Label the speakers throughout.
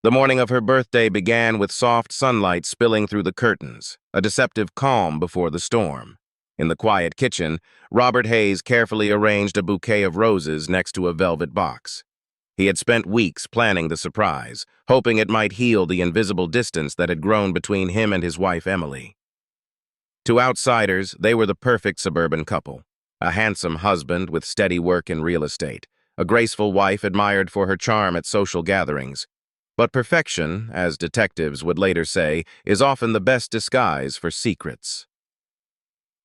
Speaker 1: The morning of her birthday began with soft sunlight spilling through the curtains, a deceptive calm before the storm. In the quiet kitchen, Robert Hayes carefully arranged a bouquet of roses next to a velvet box. He had spent weeks planning the surprise, hoping it might heal the invisible distance that had grown between him and his wife, Emily. To outsiders, they were the perfect suburban couple. A handsome husband with steady work in real estate, a graceful wife admired for her charm at social gatherings. But perfection, as detectives would later say, is often the best disguise for secrets.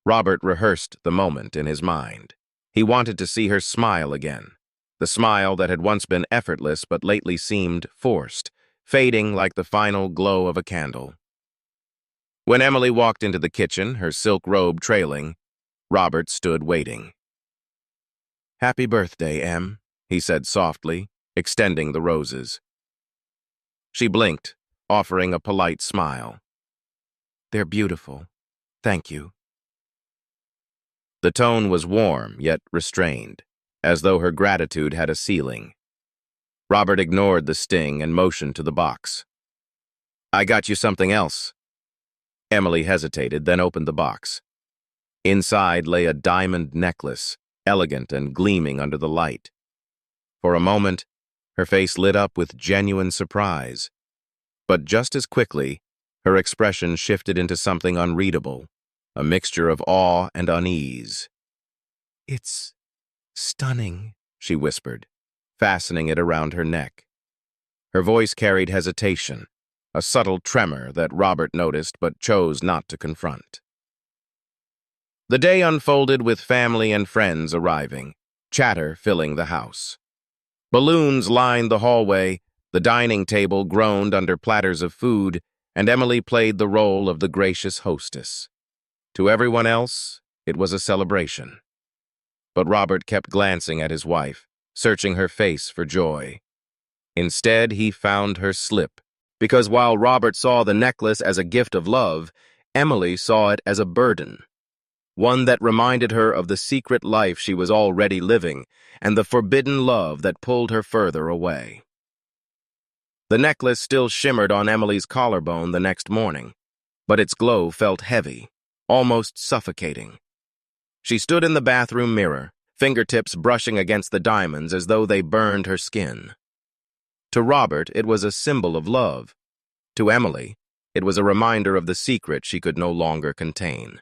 Speaker 1: Robert rehearsed the moment in his mind. He wanted to see her smile again, the smile that had once been effortless but lately seemed forced, fading like the final glow of a candle. When Emily walked into the kitchen, her silk robe trailing, Robert stood waiting. "Happy birthday, Em," he said softly, extending the roses. She blinked, offering a polite smile. "They're beautiful. Thank you." The tone was warm, yet restrained, as though her gratitude had a ceiling. Robert ignored the sting and motioned to the box. "I got you something else." Emily hesitated, then opened the box. Inside lay a diamond necklace, elegant and gleaming under the light. For a moment, her face lit up with genuine surprise. But just as quickly, her expression shifted into something unreadable, a mixture of awe and unease. "It's stunning," she whispered, fastening it around her neck. Her voice carried hesitation, a subtle tremor that Robert noticed but chose not to confront. The day unfolded with family and friends arriving, chatter filling the house. Balloons lined the hallway, the dining table groaned under platters of food, and Emily played the role of the gracious hostess. To everyone else, it was a celebration. But Robert kept glancing at his wife, searching her face for joy. Instead, he found her slip, because while Robert saw the necklace as a gift of love, Emily saw it as a burden. One that reminded her of the secret life she was already living and the forbidden love that pulled her further away. The necklace still shimmered on Emily's collarbone the next morning, but its glow felt heavy, almost suffocating. She stood in the bathroom mirror, fingertips brushing against the diamonds as though they burned her skin. To Robert, it was a symbol of love. To Emily, it was a reminder of the secret she could no longer contain.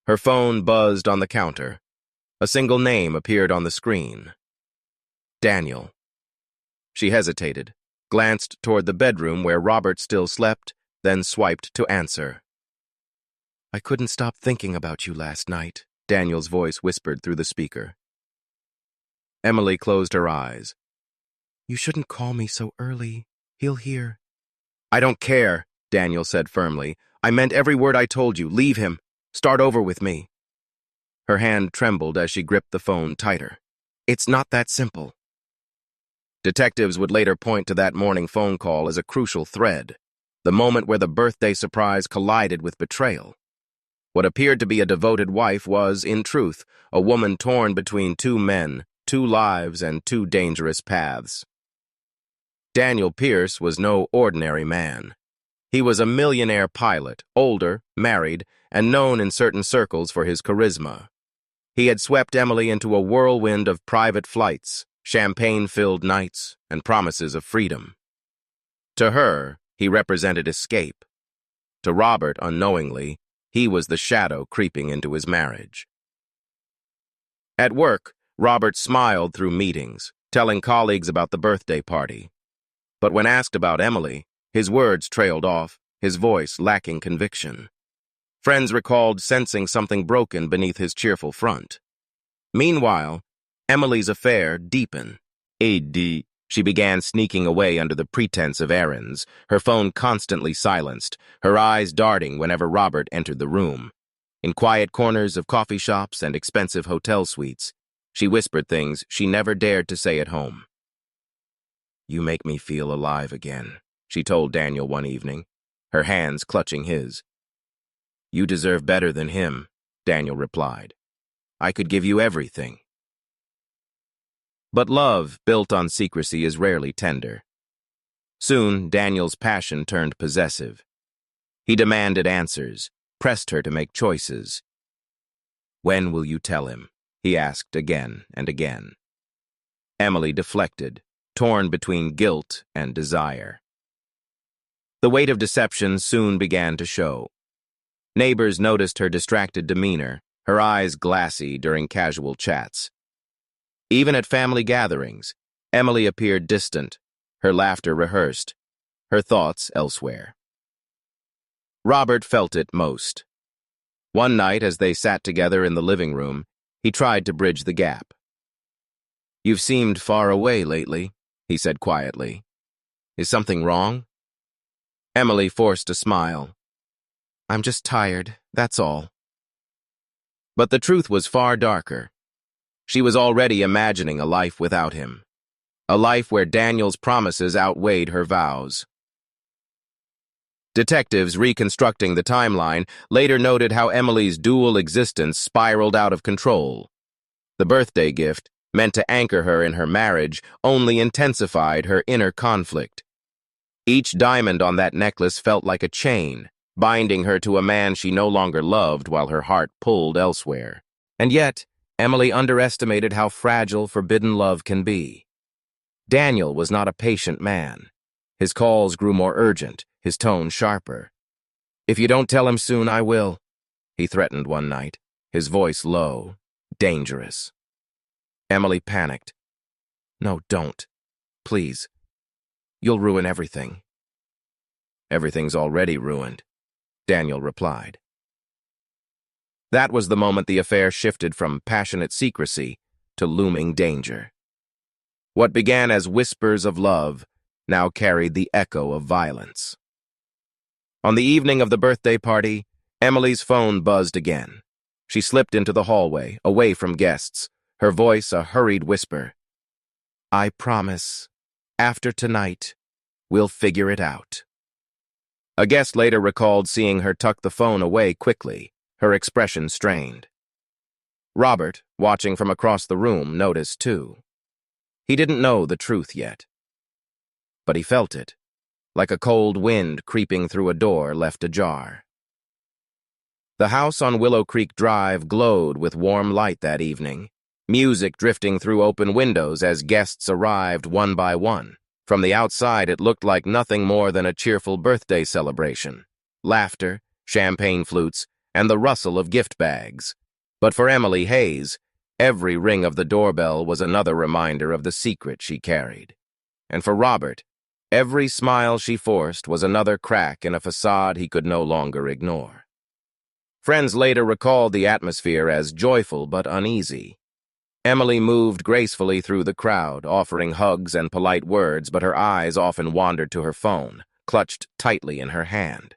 Speaker 1: Her phone buzzed on the counter. A single name appeared on the screen. Daniel. She hesitated, glanced toward the bedroom where Robert still slept, then swiped to answer. "I couldn't stop thinking about you last night," Daniel's voice whispered through the speaker. Emily closed her eyes. "You shouldn't call me so early. He'll hear." "I don't care," Daniel said firmly. "I meant every word I told you. Leave him. Start over with me." Her hand trembled as she gripped the phone tighter. "It's not that simple." Detectives would later point to that morning phone call as a crucial thread, the moment where the birthday surprise collided with betrayal. What appeared to be a devoted wife was, in truth, a woman torn between two men, two lives, and two dangerous paths. Daniel Pierce was no ordinary man. He was a millionaire pilot, older, married, and known in certain circles for his charisma. He had swept Emily into a whirlwind of private flights, champagne-filled nights, and promises of freedom. To her, he represented escape. To Robert, unknowingly, he was the shadow creeping into his marriage. At work, Robert smiled through meetings, telling colleagues about the birthday party. But when asked about Emily, his words trailed off, his voice lacking conviction. Friends recalled sensing something broken beneath his cheerful front. Meanwhile, Emily's affair deepened. She began sneaking away under the pretense of errands, her phone constantly silenced, her eyes darting whenever Robert entered the room. In quiet corners of coffee shops and expensive hotel suites, she whispered things she never dared to say at home. "You make me feel alive again," she told Daniel one evening, her hands clutching his. "You deserve better than him," Daniel replied. "I could give you everything." But love, built on secrecy, is rarely tender. Soon, Daniel's passion turned possessive. He demanded answers, pressed her to make choices. "When will you tell him?" he asked again and again. Emily deflected, torn between guilt and desire. The weight of deception soon began to show. Neighbors noticed her distracted demeanor, her eyes glassy during casual chats. Even at family gatherings, Emily appeared distant, her laughter rehearsed, her thoughts elsewhere. Robert felt it most. One night, as they sat together in the living room, he tried to bridge the gap. "You've seemed far away lately," he said quietly. "Is something wrong?" Emily forced a smile. "I'm just tired, that's all." But the truth was far darker. She was already imagining a life without him. A life where Daniel's promises outweighed her vows. Detectives reconstructing the timeline later noted how Emily's dual existence spiraled out of control. The birthday gift, meant to anchor her in her marriage, only intensified her inner conflict. Each diamond on that necklace felt like a chain, binding her to a man she no longer loved while her heart pulled elsewhere. And yet, Emily underestimated how fragile forbidden love can be. Daniel was not a patient man. His calls grew more urgent, his tone sharper. "If you don't tell him soon, I will," he threatened one night, his voice low, dangerous. Emily panicked. "No, don't. Please. You'll ruin everything." "Everything's already ruined," Daniel replied. That was the moment the affair shifted from passionate secrecy to looming danger. What began as whispers of love now carried the echo of violence. On the evening of the birthday party, Emily's phone buzzed again. She slipped into the hallway, away from guests, her voice a hurried whisper. "I promise, after tonight, we'll figure it out." A guest later recalled seeing her tuck the phone away quickly, her expression strained. Robert, watching from across the room, noticed too. He didn't know the truth yet. But he felt it, like a cold wind creeping through a door left ajar. The house on Willow Creek Drive glowed with warm light that evening, music drifting through open windows as guests arrived one by one. From the outside, it looked like nothing more than a cheerful birthday celebration. Laughter, champagne flutes, and the rustle of gift bags. But for Emily Hayes, every ring of the doorbell was another reminder of the secret she carried. And for Robert, every smile she forced was another crack in a facade he could no longer ignore. Friends later recalled the atmosphere as joyful but uneasy. Emily moved gracefully through the crowd, offering hugs and polite words, but her eyes often wandered to her phone, clutched tightly in her hand.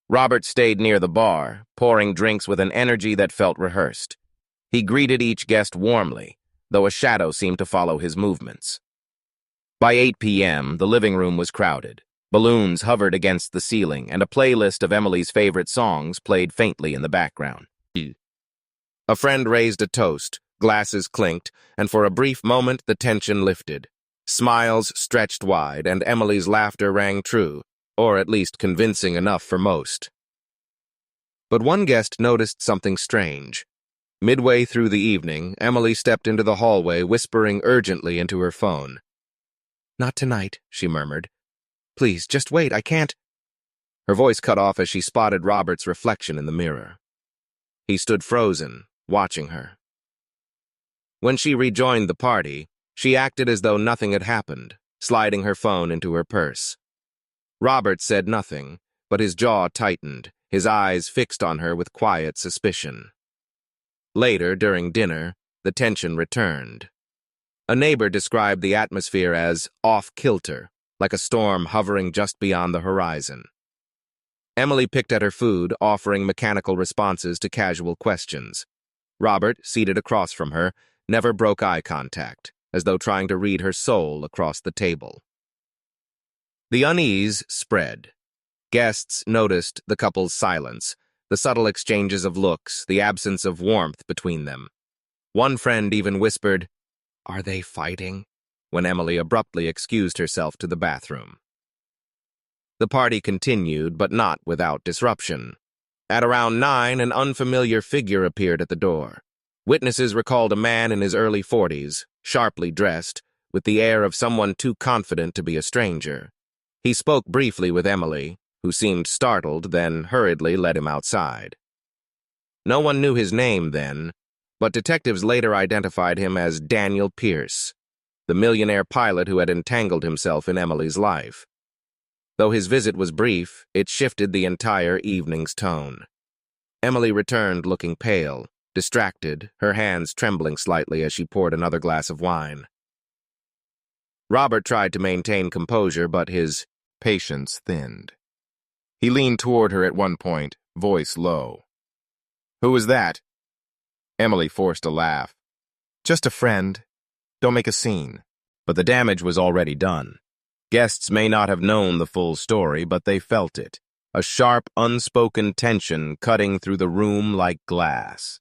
Speaker 1: Robert stayed near the bar, pouring drinks with an energy that felt rehearsed. He greeted each guest warmly, though a shadow seemed to follow his movements. By 8 p.m., the living room was crowded. Balloons hovered against the ceiling, and a playlist of Emily's favorite songs played faintly in the background. A friend raised a toast, glasses clinked, and for a brief moment the tension lifted. Smiles stretched wide, and Emily's laughter rang true, or at least convincing enough for most. But one guest noticed something strange. Midway through the evening, Emily stepped into the hallway, whispering urgently into her phone. "Not tonight," she murmured. "Please, just wait, I can't—" Her voice cut off as she spotted Robert's reflection in the mirror. He stood frozen, watching her. When she rejoined the party, she acted as though nothing had happened, sliding her phone into her purse. Robert said nothing, but his jaw tightened, his eyes fixed on her with quiet suspicion. Later, during dinner, the tension returned. A neighbor described the atmosphere as off-kilter, like a storm hovering just beyond the horizon. Emily picked at her food, offering mechanical responses to casual questions. Robert, seated across from her, never broke eye contact, as though trying to read her soul across the table. The unease spread. Guests noticed the couple's silence, the subtle exchanges of looks, the absence of warmth between them. One friend even whispered, "Are they fighting?" when Emily abruptly excused herself to the bathroom. The party continued, but not without disruption. At around 9, an unfamiliar figure appeared at the door. Witnesses recalled a man in his early 40s, sharply dressed, with the air of someone too confident to be a stranger. He spoke briefly with Emily, who seemed startled, then hurriedly led him outside. No one knew his name then, but detectives later identified him as Daniel Pierce, the millionaire pilot who had entangled himself in Emily's life. Though his visit was brief, it shifted the entire evening's tone. Emily returned looking pale, distracted, her hands trembling slightly as she poured another glass of wine. Robert tried to maintain composure, but his patience thinned. He leaned toward her at one point, voice low. "Who was that?" Emily forced a laugh. "Just a friend. Don't make a scene." But the damage was already done. Guests may not have known the full story, but they felt it, a sharp, unspoken tension cutting through the room like glass.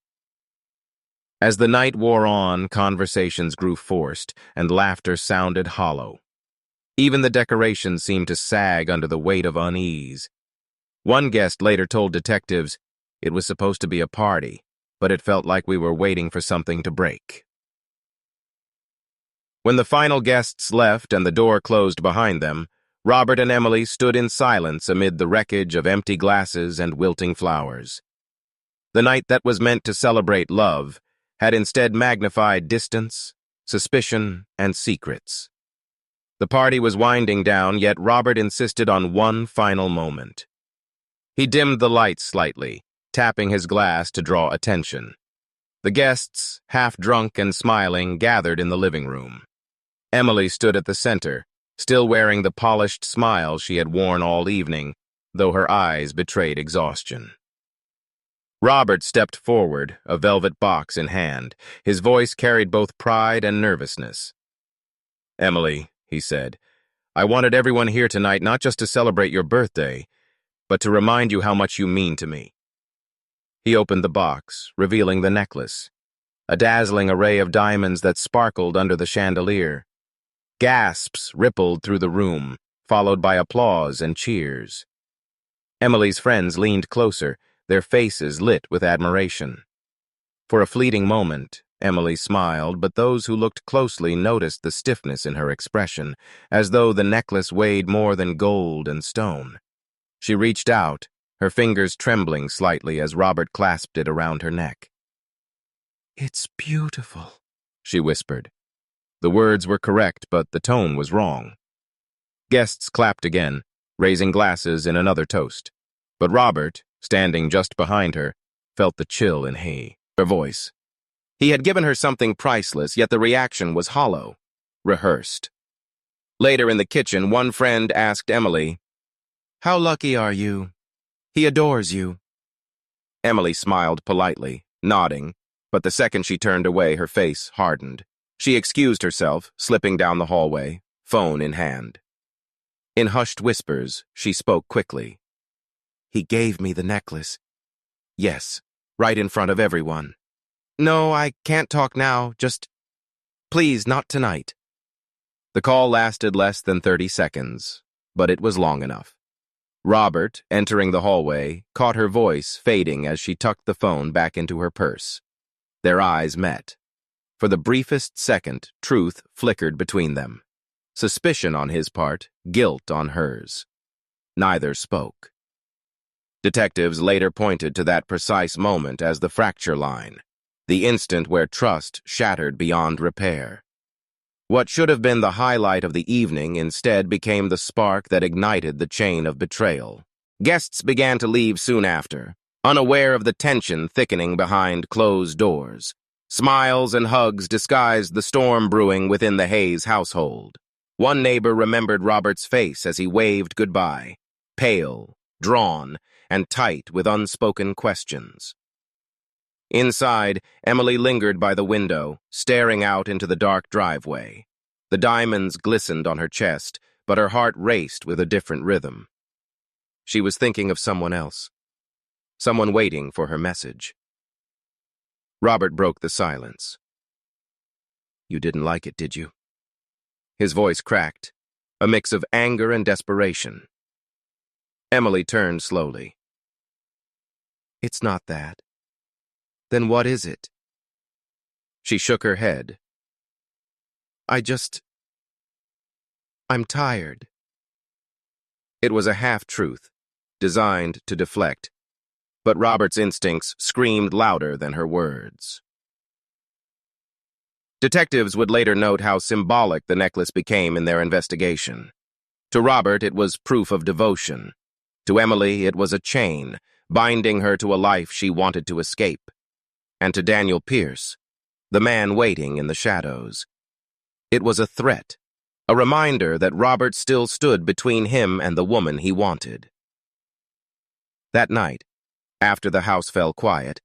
Speaker 1: As the night wore on, conversations grew forced, and laughter sounded hollow. Even the decorations seemed to sag under the weight of unease. One guest later told detectives, "It was supposed to be a party, but it felt like we were waiting for something to break." When the final guests left and the door closed behind them, Robert and Emily stood in silence amid the wreckage of empty glasses and wilting flowers. The night that was meant to celebrate love had instead magnified distance, suspicion, and secrets. The party was winding down, yet Robert insisted on one final moment. He dimmed the lights slightly, tapping his glass to draw attention. The guests, half drunk and smiling, gathered in the living room. Emily stood at the center, still wearing the polished smile she had worn all evening, though her eyes betrayed exhaustion. Robert stepped forward, a velvet box in hand. His voice carried both pride and nervousness. "Emily," he said, "I wanted everyone here tonight not just to celebrate your birthday, but to remind you how much you mean to me." He opened the box, revealing the necklace, a dazzling array of diamonds that sparkled under the chandelier. Gasps rippled through the room, followed by applause and cheers. Emily's friends leaned closer, their faces lit with admiration. For a fleeting moment, Emily smiled, but those who looked closely noticed the stiffness in her expression, as though the necklace weighed more than gold and stone. She reached out, her fingers trembling slightly as Robert clasped it around her neck. "It's beautiful," she whispered. The words were correct, but the tone was wrong. Guests clapped again, raising glasses in another toast. But Robert, standing just behind her, felt the chill in her voice. He had given her something priceless, yet the reaction was hollow, rehearsed. Later in the kitchen, one friend asked Emily, "How lucky are you? He adores you." Emily smiled politely, nodding, but the second she turned away, her face hardened. She excused herself, slipping down the hallway, phone in hand. In hushed whispers, she spoke quickly. "He gave me the necklace. Yes, right in front of everyone. No, I can't talk now, just... Please, not tonight." The call lasted less than 30 seconds, but it was long enough. Robert, entering the hallway, caught her voice fading as she tucked the phone back into her purse. Their eyes met. For the briefest second, truth flickered between them. Suspicion on his part, guilt on hers. Neither spoke. Detectives later pointed to that precise moment as the fracture line, the instant where trust shattered beyond repair. What should have been the highlight of the evening instead became the spark that ignited the chain of betrayal. Guests began to leave soon after, unaware of the tension thickening behind closed doors. Smiles and hugs disguised the storm brewing within the Hayes household. One neighbor remembered Robert's face as he waved goodbye, pale, drawn, and tight with unspoken questions. Inside, Emily lingered by the window, staring out into the dark driveway. The diamonds glistened on her chest, but her heart raced with a different rhythm. She was thinking of someone else, someone waiting for her message. Robert broke the silence. "You didn't like it, did you?" His voice cracked, a mix of anger and desperation. Emily turned slowly. It's not that. Then what is it? She shook her head. I'm tired. It was a half-truth, designed to deflect, but Robert's instincts screamed louder than her words. Detectives would later note how symbolic the necklace became in their investigation. To Robert, it was proof of devotion. To Emily, it was a chain, binding her to a life she wanted to escape. And to Daniel Pierce, the man waiting in the shadows, it was a threat, a reminder that Robert still stood between him and the woman he wanted. That night, after the house fell quiet,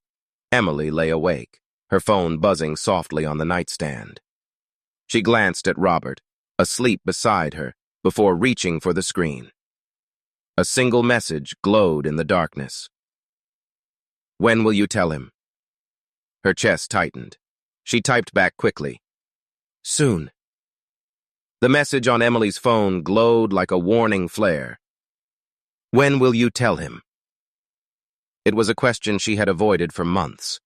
Speaker 1: Emily lay awake, her phone buzzing softly on the nightstand. She glanced at Robert, asleep beside her, before reaching for the screen. A single message glowed in the darkness. When will you tell him? Her chest tightened. She typed back quickly. Soon. The message on Emily's phone glowed like a warning flare. When will you tell him? It was a question she had avoided for months,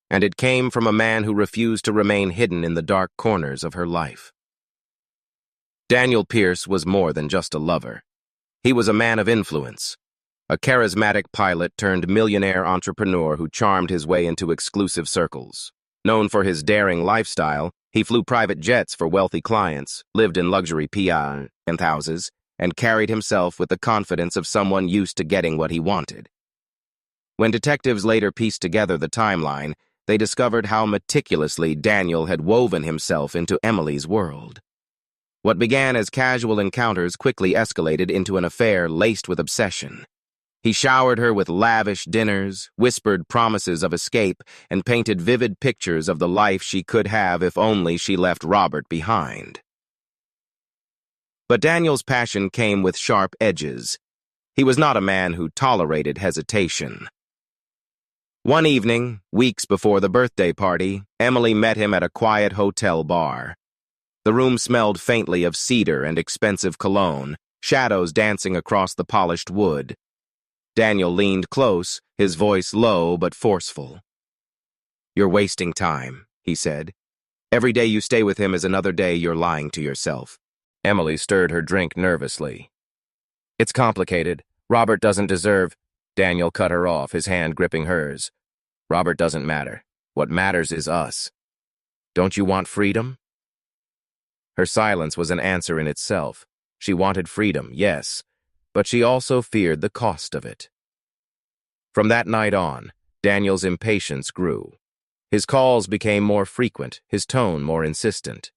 Speaker 1: and it came from a man who refused to remain hidden in the dark corners of her life. Daniel Pierce was more than just a lover. He was a man of influence, a charismatic pilot turned millionaire entrepreneur who charmed his way into exclusive circles. Known for his daring lifestyle, he flew private jets for wealthy clients, lived in luxury penthouses, and carried himself with the confidence of someone used to getting what he wanted. When detectives later pieced together the timeline, they discovered how meticulously Daniel had woven himself into Emily's world. What began as casual encounters quickly escalated into an affair laced with obsession. He showered her with lavish dinners, whispered promises of escape, and painted vivid pictures of the life she could have if only she left Robert behind. But Daniel's passion came with sharp edges. He was not a man who tolerated hesitation. One evening, weeks before the birthday party, Emily met him at a quiet hotel bar. The room smelled faintly of cedar and expensive cologne, shadows dancing across the polished wood. Daniel leaned close, his voice low but forceful. You're wasting time, he said. Every day you stay with him is another day you're lying to yourself. Emily stirred her drink nervously. It's complicated. Robert doesn't deserve... Daniel cut her off, his hand gripping hers. Robert doesn't matter. What matters is us. Don't you want freedom? Her silence was an answer in itself. She wanted freedom, yes, but she also feared the cost of it. From that night on, Daniel's impatience grew. His calls became more frequent, his tone more insistent.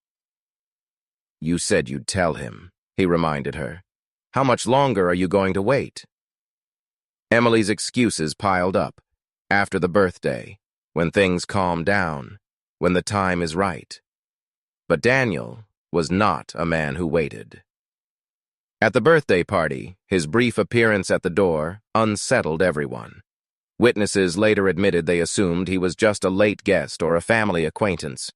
Speaker 1: You said you'd tell him, he reminded her. How much longer are you going to wait? Emily's excuses piled up. After the birthday, when things calm down, when the time is right. But Daniel was not a man who waited. At the birthday party, his brief appearance at the door unsettled everyone. Witnesses later admitted they assumed he was just a late guest or a family acquaintance.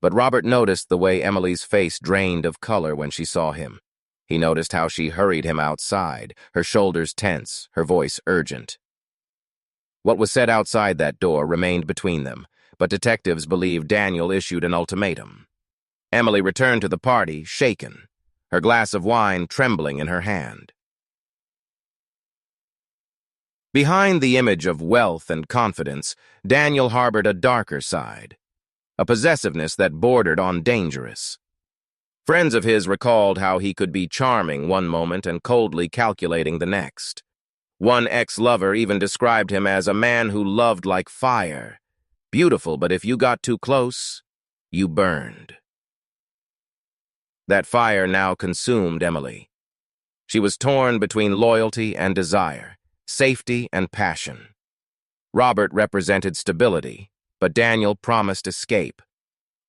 Speaker 1: But Robert noticed the way Emily's face drained of color when she saw him. He noticed how she hurried him outside, her shoulders tense, her voice urgent. What was said outside that door remained between them, but detectives believed Daniel issued an ultimatum. Emily returned to the party, shaken, her glass of wine trembling in her hand. Behind the image of wealth and confidence, Daniel harbored a darker side, a possessiveness that bordered on dangerous. Friends of his recalled how he could be charming one moment and coldly calculating the next. One ex-lover even described him as a man who loved like fire. Beautiful, but if you got too close, you burned. That fire now consumed Emily. She was torn between loyalty and desire, safety and passion. Robert represented stability, but Daniel promised escape.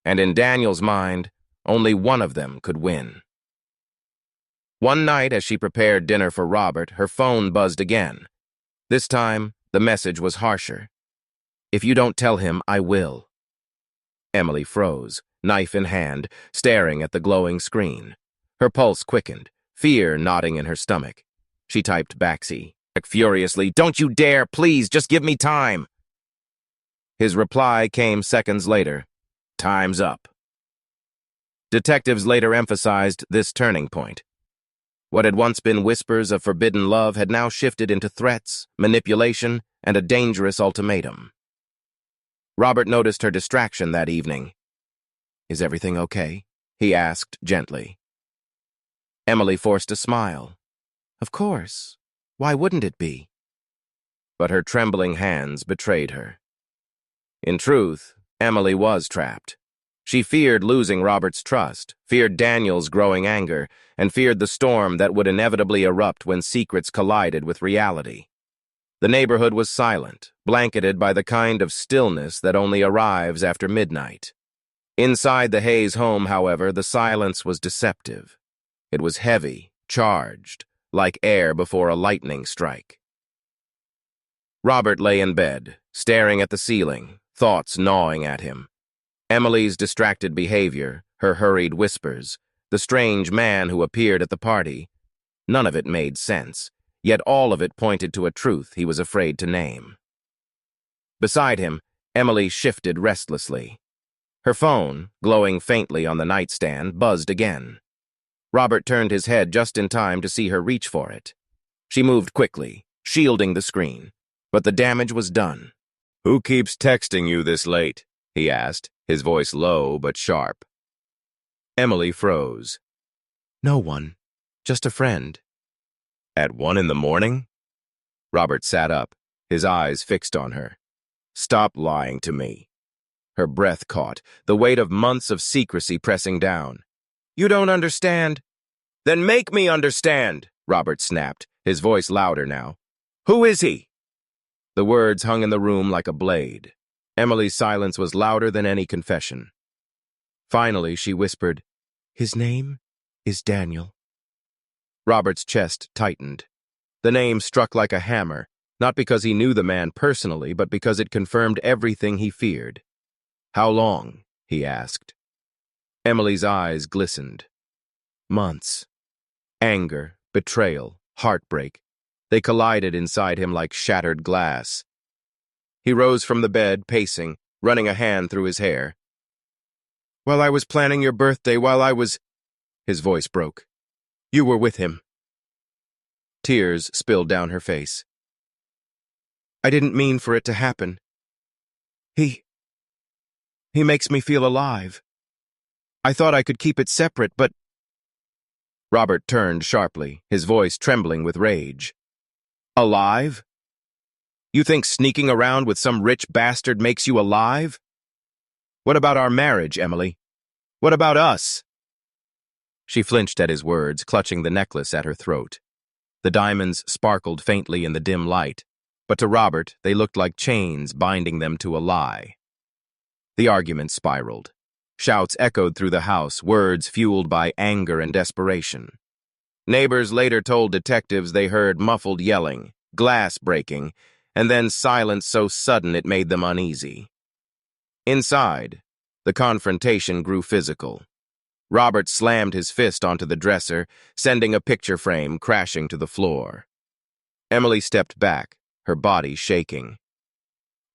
Speaker 1: And in Daniel's mind, only one of them could win. One night, as she prepared dinner for Robert, her phone buzzed again. This time, the message was harsher. If you don't tell him, I will. Emily froze, knife in hand, staring at the glowing screen. Her pulse quickened, fear knotting in her stomach. She typed backseat furiously, "Don't you dare, please, just give me time." His reply came seconds later. "Time's up." Detectives later emphasized this turning point. What had once been whispers of forbidden love had now shifted into threats, manipulation, and a dangerous ultimatum. Robert noticed her distraction that evening. "Is everything okay?" he asked gently. Emily forced a smile. "Of course. Why wouldn't it be?" But her trembling hands betrayed her. In truth, Emily was trapped. She feared losing Robert's trust, feared Daniel's growing anger, and feared the storm that would inevitably erupt when secrets collided with reality. The neighborhood was silent, blanketed by the kind of stillness that only arrives after midnight. Inside the Hayes home, however, the silence was deceptive. It was heavy, charged, like air before a lightning strike. Robert lay in bed, staring at the ceiling, thoughts gnawing at him. Emily's distracted behavior, her hurried whispers, the strange man who appeared at the party. None of it made sense, yet all of it pointed to a truth he was afraid to name. Beside him, Emily shifted restlessly. Her phone, glowing faintly on the nightstand, buzzed again. Robert turned his head just in time to see her reach for it. She moved quickly, shielding the screen, but the damage was done. "Who keeps texting you this late?" he asked, his voice low but sharp. Emily froze. "No one. Just a friend." "At 1 in the morning?" Robert sat up, his eyes fixed on her. "Stop lying to me." Her breath caught, the weight of months of secrecy pressing down. "You don't understand." "Then make me understand," Robert snapped, his voice louder now. "Who is he?" The words hung in the room like a blade. Emily's silence was louder than any confession. Finally, she whispered, "His name is Daniel." Robert's chest tightened. The name struck like a hammer, not because he knew the man personally, but because it confirmed everything he feared. "How long?" he asked. Emily's eyes glistened. "Months." Anger, betrayal, heartbreak. They collided inside him like shattered glass. He rose from the bed, pacing, running a hand through his hair. "While I was planning your birthday, His voice broke. "You were with him." Tears spilled down her face. "I didn't mean for it to happen. He makes me feel alive. I thought I could keep it separate, but—" Robert turned sharply, his voice trembling with rage. "Alive? You think sneaking around with some rich bastard makes you alive? What about our marriage, Emily? What about us?" She flinched at his words, clutching the necklace at her throat. The diamonds sparkled faintly in the dim light, but to Robert they looked like chains binding them to a lie. The argument spiraled. Shouts echoed through the house, words fueled by anger and desperation. Neighbors later told detectives they heard muffled yelling, glass breaking, and then silence so sudden it made them uneasy. Inside, the confrontation grew physical. Robert slammed his fist onto the dresser, sending a picture frame crashing to the floor. Emily stepped back, her body shaking.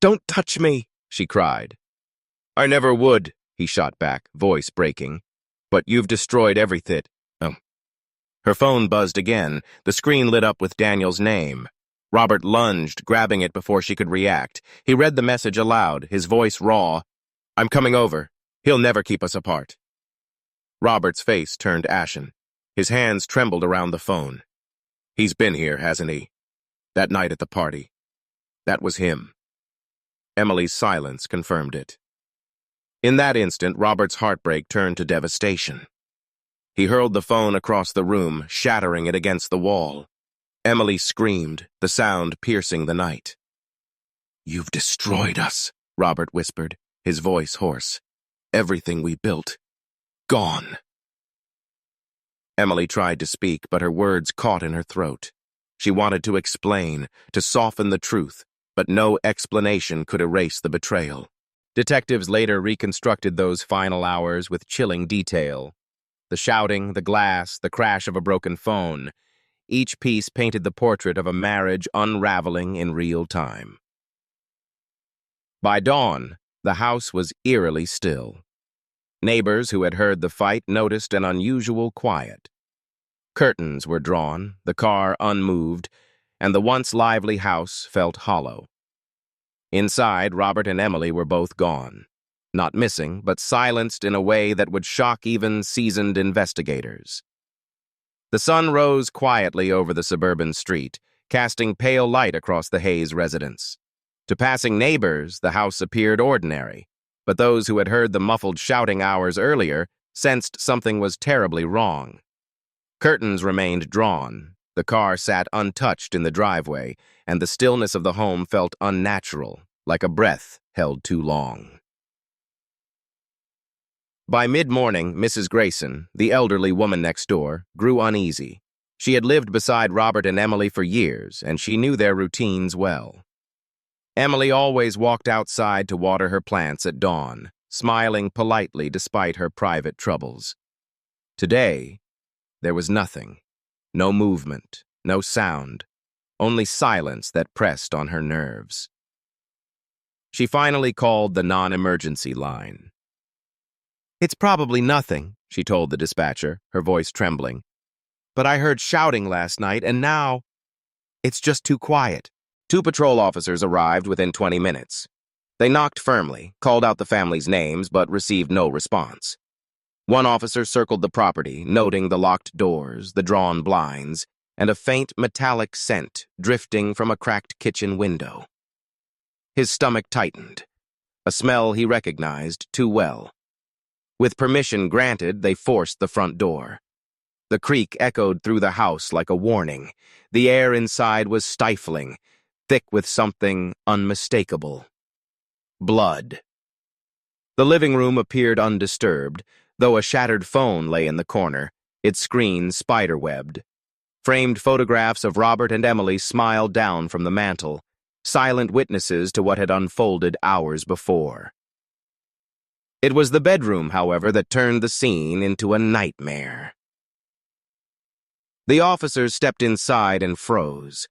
Speaker 1: "Don't touch me," she cried. "I never would," he shot back, voice breaking. "But you've destroyed everything." Oh. Her phone buzzed again, the screen lit up with Daniel's name. Robert lunged, grabbing it before she could react. He read the message aloud, his voice raw. "I'm coming over. He'll never keep us apart." Robert's face turned ashen. His hands trembled around the phone. "He's been here, hasn't he? That night at the party. That was him." Emily's silence confirmed it. In that instant, Robert's heartbreak turned to devastation. He hurled the phone across the room, shattering it against the wall. Emily screamed, the sound piercing the night. "You've destroyed us," Robert whispered, his voice hoarse. "Everything we built. Gone." Emily tried to speak, but her words caught in her throat. She wanted to explain, to soften the truth, but no explanation could erase the betrayal. Detectives later reconstructed those final hours with chilling detail. The shouting, the glass, the crash of a broken phone. Each piece painted the portrait of a marriage unraveling in real time. By dawn, the house was eerily still. Neighbors who had heard the fight noticed an unusual quiet. Curtains were drawn, the car unmoved, and the once lively house felt hollow. Inside, Robert and Emily were both gone. Not missing, but silenced in a way that would shock even seasoned investigators. The sun rose quietly over the suburban street, casting pale light across the Hayes residence. To passing neighbors, the house appeared ordinary, but those who had heard the muffled shouting hours earlier sensed something was terribly wrong. Curtains remained drawn, the car sat untouched in the driveway, and the stillness of the home felt unnatural, like a breath held too long. By mid-morning, Mrs. Grayson, the elderly woman next door, grew uneasy. She had lived beside Robert and Emily for years, and she knew their routines well. Emily always walked outside to water her plants at dawn, smiling politely despite her private troubles. Today, there was nothing. No movement, no sound, only silence that pressed on her nerves. She finally called the non-emergency line. "It's probably nothing," she told the dispatcher, her voice trembling. "But I heard shouting last night, and now it's just too quiet." 2 patrol officers arrived within 20 minutes. They knocked firmly, called out the family's names, but received no response. One officer circled the property, noting the locked doors, the drawn blinds, and a faint metallic scent drifting from a cracked kitchen window. His stomach tightened, a smell he recognized too well. With permission granted, they forced the front door. The creak echoed through the house like a warning. The air inside was stifling, thick with something unmistakable. Blood. The living room appeared undisturbed, though a shattered phone lay in the corner, its screen spiderwebbed. Framed photographs of Robert and Emily smiled down from the mantel, silent witnesses to what had unfolded hours before. It was the bedroom, however, that turned the scene into a nightmare. The officers stepped inside and froze.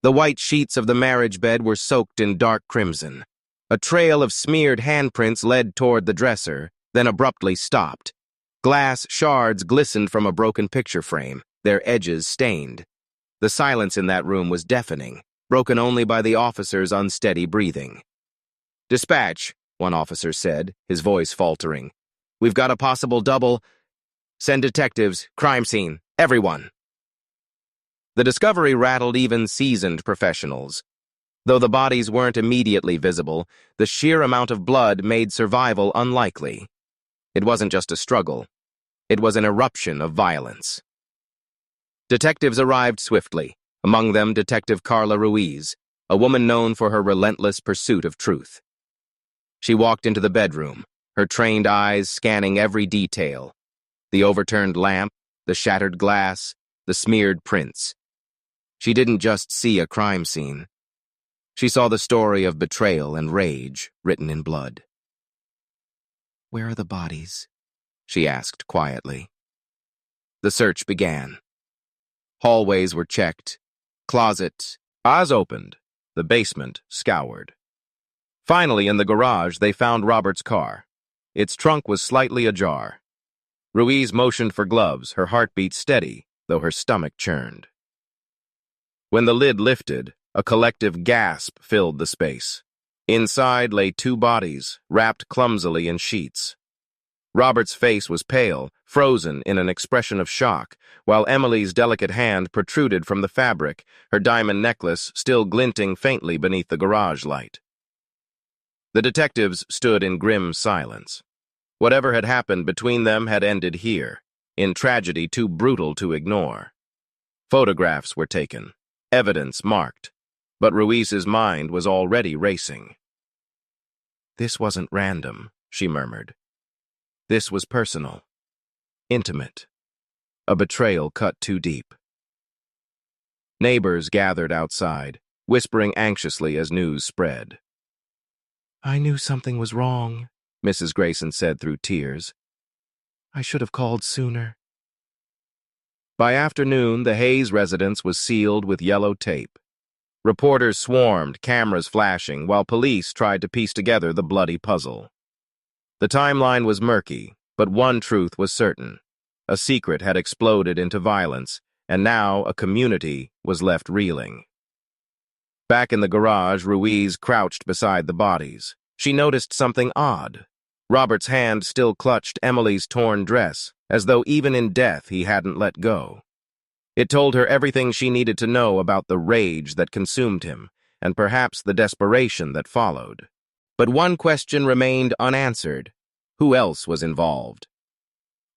Speaker 1: The white sheets of the marriage bed were soaked in dark crimson. A trail of smeared handprints led toward the dresser, then abruptly stopped. Glass shards glistened from a broken picture frame, their edges stained. The silence in that room was deafening, broken only by the officer's unsteady breathing. "Dispatch," one officer said, his voice faltering. "We've got a possible double. Send detectives, crime scene, everyone." The discovery rattled even seasoned professionals. Though the bodies weren't immediately visible, the sheer amount of blood made survival unlikely. It wasn't just a struggle. It was an eruption of violence. Detectives arrived swiftly, among them Detective Carla Ruiz, a woman known for her relentless pursuit of truth. She walked into the bedroom, her trained eyes scanning every detail. The overturned lamp, the shattered glass, the smeared prints. She didn't just see a crime scene. She saw the story of betrayal and rage written in blood. "Where are the bodies?" she asked quietly. The search began. Hallways were checked, closets, eyes opened, the basement scoured. Finally, in the garage, they found Robert's car. Its trunk was slightly ajar. Ruiz motioned for gloves, her heartbeat steady, though her stomach churned. When the lid lifted, a collective gasp filled the space. Inside lay 2 bodies, wrapped clumsily in sheets. Robert's face was pale, frozen in an expression of shock, while Emily's delicate hand protruded from the fabric, her diamond necklace still glinting faintly beneath the garage light. The detectives stood in grim silence. Whatever had happened between them had ended here, in tragedy too brutal to ignore. Photographs were taken, evidence marked, but Ruiz's mind was already racing. "This wasn't random," she murmured. "This was personal, intimate, a betrayal cut too deep." Neighbors gathered outside, whispering anxiously as news spread. I knew something was wrong, Mrs. Grayson said through tears. I should have called sooner. By afternoon, the Hayes residence was sealed with yellow tape. Reporters swarmed, cameras flashing, while police tried to piece together the bloody puzzle. The timeline was murky, but one truth was certain. A secret had exploded into violence, and now a community was left reeling. Back in the garage, Ruiz crouched beside the bodies. She noticed something odd. Robert's hand still clutched Emily's torn dress, as though even in death he hadn't let go. It told her everything she needed to know about the rage that consumed him, and perhaps the desperation that followed. But one question remained unanswered. Who else was involved?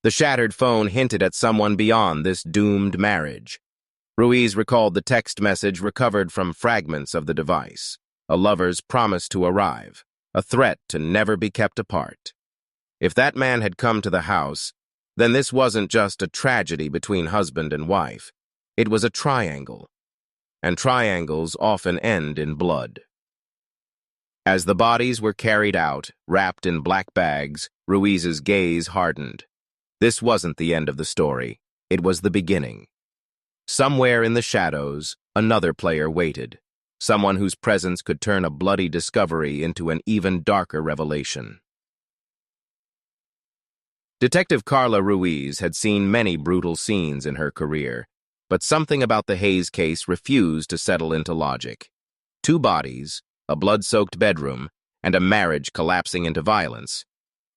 Speaker 1: The shattered phone hinted at someone beyond this doomed marriage. Ruiz recalled the text message recovered from fragments of the device, a lover's promise to arrive, a threat to never be kept apart. If that man had come to the house, then this wasn't just a tragedy between husband and wife. It was a triangle, and triangles often end in blood. As the bodies were carried out, wrapped in black bags, Ruiz's gaze hardened. This wasn't the end of the story. It was the beginning. Somewhere in the shadows, another player waited, someone whose presence could turn a bloody discovery into an even darker revelation. Detective Carla Ruiz had seen many brutal scenes in her career, but something about the Hayes case refused to settle into logic. Two bodies, a blood-soaked bedroom, and a marriage collapsing into violence.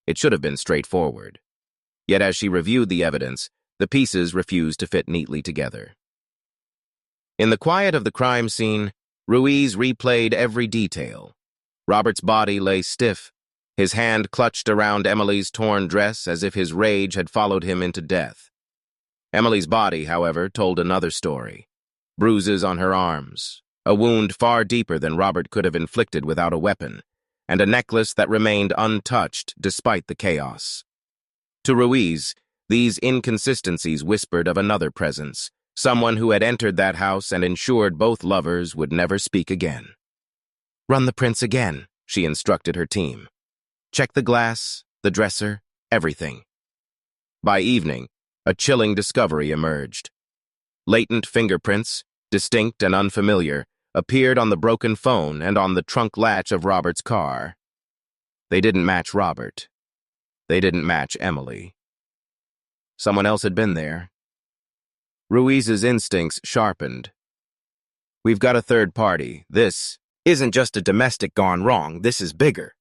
Speaker 1: It should have been straightforward. Yet as she reviewed the evidence, the pieces refused to fit neatly together. In the quiet of the crime scene, Ruiz replayed every detail. Robert's body lay stiff, his hand clutched around Emily's torn dress as if his rage had followed him into death. Emily's body, however, told another story. Bruises on her arms, a wound far deeper than Robert could have inflicted without a weapon, and a necklace that remained untouched despite the chaos. To Ruiz, these inconsistencies whispered of another presence, someone who had entered that house and ensured both lovers would never speak again. "Run the prints again," she instructed her team. "Check the glass, the dresser, everything." By evening, a chilling discovery emerged. Latent fingerprints, distinct and unfamiliar, appeared on the broken phone and on the trunk latch of Robert's car. They didn't match Robert. They didn't match Emily. Someone else had been there. Ruiz's instincts sharpened. "We've got a third party. This isn't just a domestic gone wrong. This is bigger."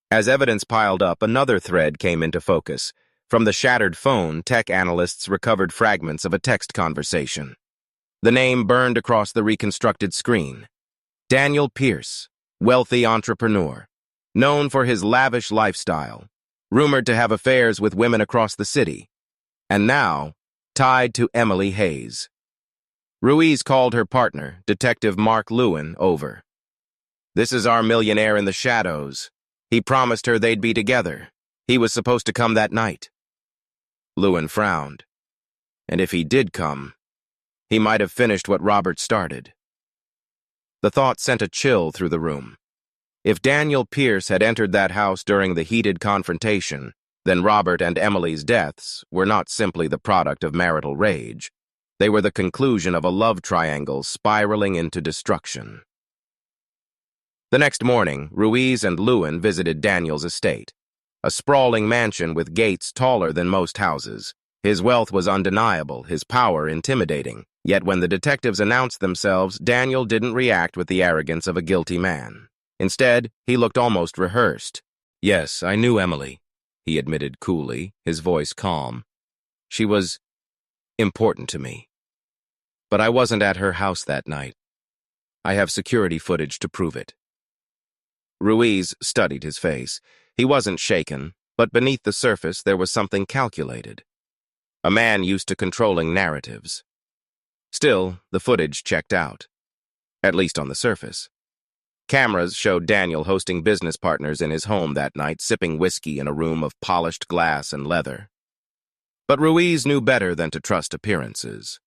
Speaker 1: As evidence piled up, another thread came into focus. From the shattered phone, tech analysts recovered fragments of a text conversation. The name burned across the reconstructed screen. Daniel Pierce, wealthy entrepreneur, known for his lavish lifestyle, rumored to have affairs with women across the city, and now tied to Emily Hayes. Ruiz called her partner, Detective Mark Lewin, over. "This is our millionaire in the shadows. He promised her they'd be together. He was supposed to come that night." Lewin frowned. And if he did come, he might have finished what Robert started. The thought sent a chill through the room. If Daniel Pierce had entered that house during the heated confrontation, then Robert and Emily's deaths were not simply the product of marital rage. They were the conclusion of a love triangle spiraling into destruction. The next morning, Ruiz and Lewin visited Daniel's estate, a sprawling mansion with gates taller than most houses. His wealth was undeniable, his power intimidating. Yet when the detectives announced themselves, Daniel didn't react with the arrogance of a guilty man. Instead, he looked almost rehearsed. "Yes, I knew Emily," he admitted coolly, his voice calm. "She was important to me. But I wasn't at her house that night. I have security footage to prove it." Ruiz studied his face. He wasn't shaken, but beneath the surface there was something calculated. A man used to controlling narratives. Still, the footage checked out, at least on the surface. Cameras showed Daniel hosting business partners in his home that night, sipping whiskey in a room of polished glass and leather. But Ruiz knew better than to trust appearances.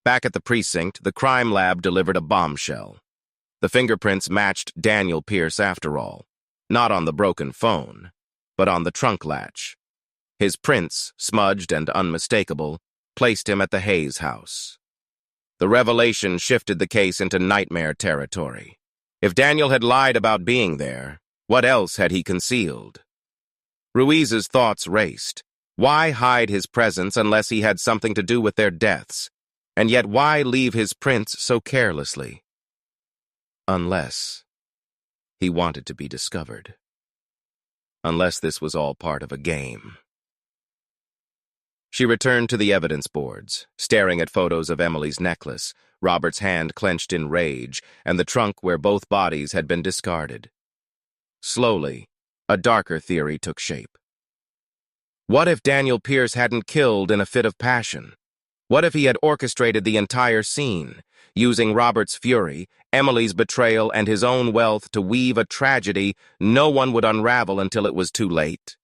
Speaker 1: Back at the precinct, the crime lab delivered a bombshell. The fingerprints matched Daniel Pierce after all, not on the broken phone, but on the trunk latch. His prints, smudged and unmistakable, placed him at the Hayes house. The revelation shifted the case into nightmare territory. If Daniel had lied about being there, what else had he concealed? Ruiz's thoughts raced. Why hide his presence unless he had something to do with their deaths? And yet why leave his prints so carelessly? Unless he wanted to be discovered. Unless this was all part of a game. She returned to the evidence boards, staring at photos of Emily's necklace, Robert's hand clenched in rage, and the trunk where both bodies had been discarded. Slowly, a darker theory took shape. What if Daniel Pierce hadn't killed in a fit of passion? What if he had orchestrated the entire scene, using Robert's fury, Emily's betrayal, and his own wealth to weave a tragedy no one would unravel until it was too late?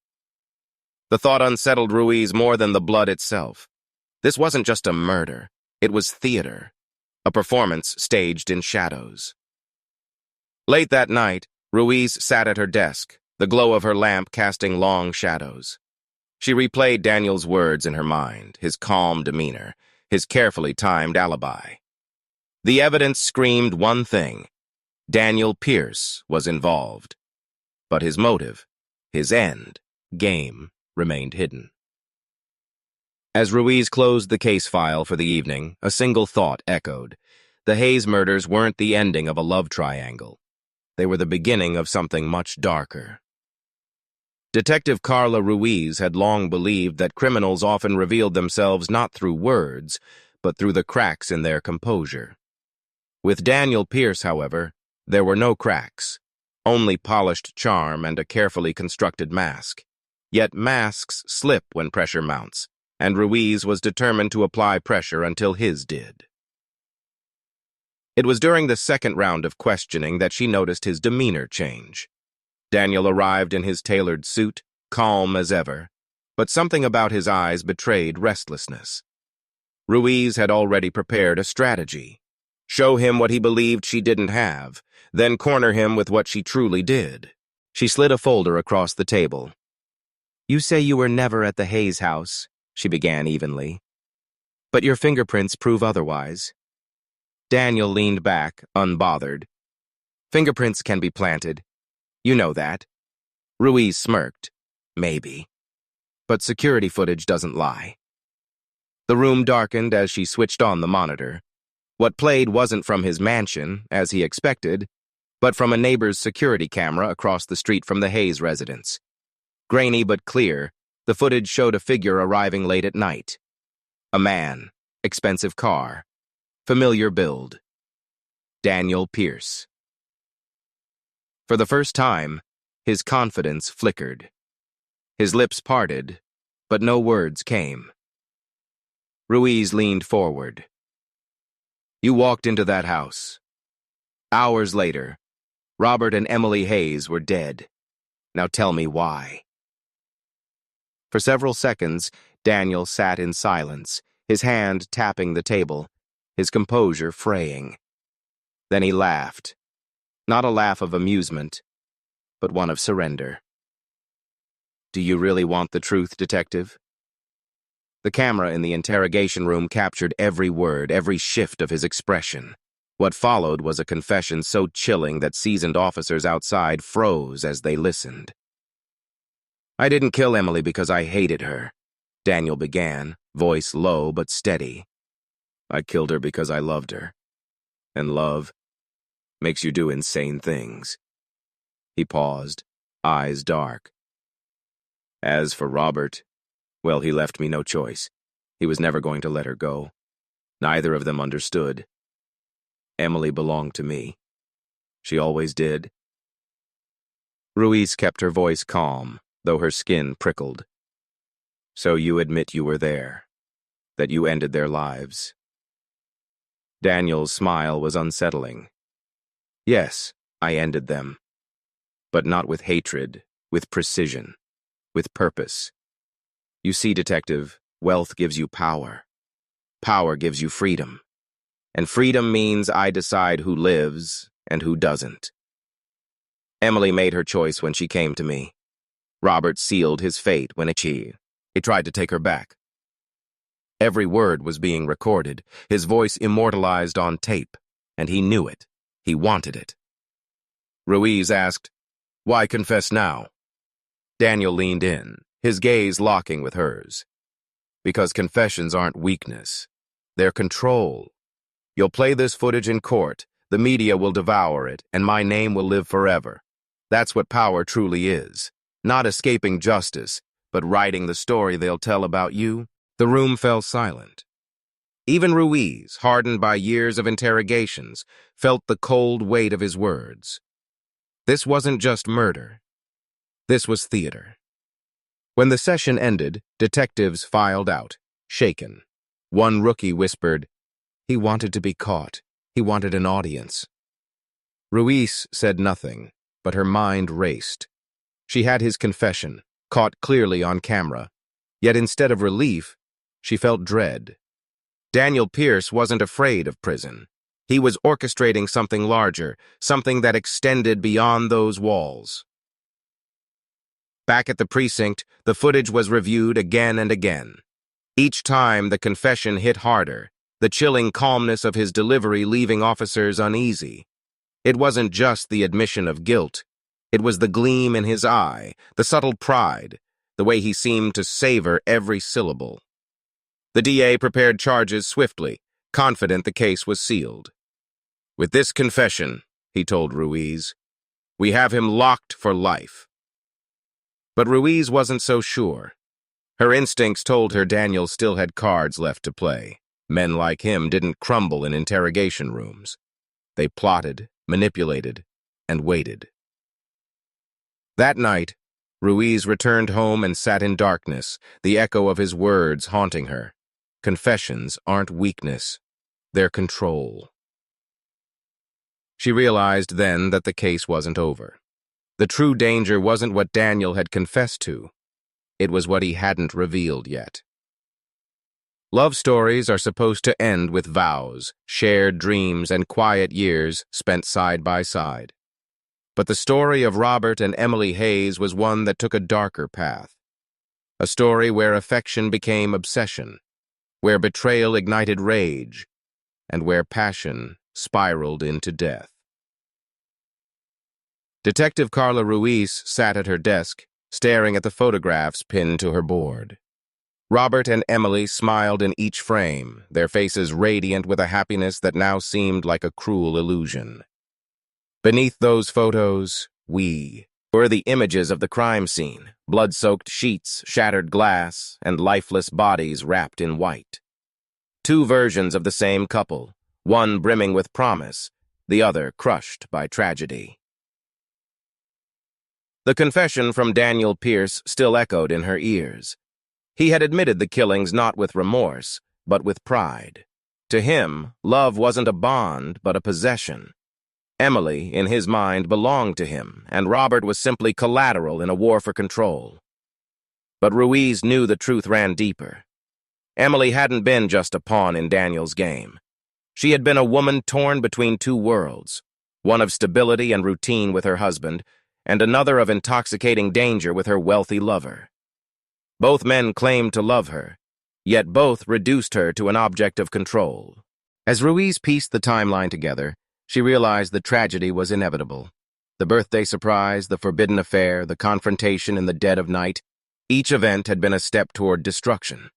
Speaker 1: The thought unsettled Ruiz more than the blood itself. This wasn't just a murder. It was theater, a performance staged in shadows. Late that night, Ruiz sat at her desk, the glow of her lamp casting long shadows. She replayed Daniel's words in her mind, his calm demeanor, his carefully timed alibi. The evidence screamed one thing: Daniel Pierce was involved. But his motive, his end, game, remained hidden. As Ruiz closed the case file for the evening, a single thought echoed. The Hayes murders weren't the ending of a love triangle. They were the beginning of something much darker. Detective Carla Ruiz had long believed that criminals often revealed themselves not through words, but through the cracks in their composure. With Daniel Pierce, however, there were no cracks, only polished charm and a carefully constructed mask. Yet masks slip when pressure mounts, and Ruiz was determined to apply pressure until his did. It was during the second round of questioning that she noticed his demeanor change. Daniel arrived in his tailored suit, calm as ever, but something about his eyes betrayed restlessness. Ruiz had already prepared a strategy. Show him what he believed she didn't have, then corner him with what she truly did. She slid a folder across the table. "You say you were never at the Hayes house," she began evenly. "But your fingerprints prove otherwise." Daniel leaned back, unbothered. "Fingerprints can be planted. You know that." Ruiz smirked. "Maybe. But security footage doesn't lie." The room darkened as she switched on the monitor. What played wasn't from his mansion, as he expected, but from a neighbor's security camera across the street from the Hayes residence. Grainy but clear, the footage showed a figure arriving late at night. A man, expensive car, familiar build. Daniel Pierce. For the first time, his confidence flickered. His lips parted, but no words came. Ruiz leaned forward. "You walked into that house. Hours later, Robert and Emily Hayes were dead. Now tell me why." For several seconds, Daniel sat in silence, his hand tapping the table, his composure fraying. Then he laughed. Not a laugh of amusement, but one of surrender. "Do you really want the truth, detective?" The camera in the interrogation room captured every word, every shift of his expression. What followed was a confession so chilling that seasoned officers outside froze as they listened. "I didn't kill Emily because I hated her," Daniel began, voice low but steady. "I killed her because I loved her. And love makes you do insane things." He paused, eyes dark. "As for Robert, well, he left me no choice. He was never going to let her go. Neither of them understood. Emily belonged to me. She always did." Ruiz kept her voice calm, though her skin prickled. "So you admit you were there, that you ended their lives?" Daniel's smile was unsettling. "Yes, I ended them. But not with hatred, with precision, with purpose. You see, detective, wealth gives you power. Power gives you freedom. And freedom means I decide who lives and who doesn't. Emily made her choice when she came to me. Robert sealed his fate when he tried to take her back. Every word was being recorded, his voice immortalized on tape, and he knew it. He wanted it. Ruiz asked, "Why confess now?" Daniel leaned in, his gaze locking with hers. "Because confessions aren't weakness. They're control. You'll play this footage in court, the media will devour it, and my name will live forever. That's what power truly is. Not escaping justice, but writing the story they'll tell about you." The room fell silent. Even Ruiz, hardened by years of interrogations, felt the cold weight of his words. This wasn't just murder. This was theater. When the session ended, detectives filed out, shaken. One rookie whispered, "He wanted to be caught. He wanted an audience." Ruiz said nothing, but her mind raced. She had his confession, caught clearly on camera. Yet instead of relief, she felt dread. Daniel Pierce wasn't afraid of prison. He was orchestrating something larger, something that extended beyond those walls. Back at the precinct, the footage was reviewed again and again. Each time, the confession hit harder, the chilling calmness of his delivery leaving officers uneasy. It wasn't just the admission of guilt. It was the gleam in his eye, the subtle pride, the way he seemed to savor every syllable. The DA prepared charges swiftly, confident the case was sealed. "With this confession," he told Ruiz, "we have him locked for life." But Ruiz wasn't so sure. Her instincts told her Daniel still had cards left to play. Men like him didn't crumble in interrogation rooms. They plotted, manipulated, and waited. That night, Ruiz returned home and sat in darkness, the echo of his words haunting her. Confessions aren't weakness, they're control. She realized then that the case wasn't over. The true danger wasn't what Daniel had confessed to. It was what he hadn't revealed yet. Love stories are supposed to end with vows, shared dreams, and quiet years spent side by side. But the story of Robert and Emily Hayes was one that took a darker path. A story where affection became obsession, where betrayal ignited rage, and where passion spiraled into death. Detective Carla Ruiz sat at her desk, staring at the photographs pinned to her board. Robert and Emily smiled in each frame, their faces radiant with a happiness that now seemed like a cruel illusion. Beneath those photos, we were the images of the crime scene, blood-soaked sheets, shattered glass, and lifeless bodies wrapped in white. Two versions of the same couple, one brimming with promise, the other crushed by tragedy. The confession from Daniel Pierce still echoed in her ears. He had admitted the killings not with remorse, but with pride. To him, love wasn't a bond, but a possession. Emily, in his mind, belonged to him, and Robert was simply collateral in a war for control. But Ruiz knew the truth ran deeper. Emily hadn't been just a pawn in Daniel's game. She had been a woman torn between two worlds, one of stability and routine with her husband, and another of intoxicating danger with her wealthy lover. Both men claimed to love her, yet both reduced her to an object of control. As Ruiz pieced the timeline together, she realized the tragedy was inevitable. The birthday surprise, the forbidden affair, the confrontation in the dead of night, each event had been a step toward destruction.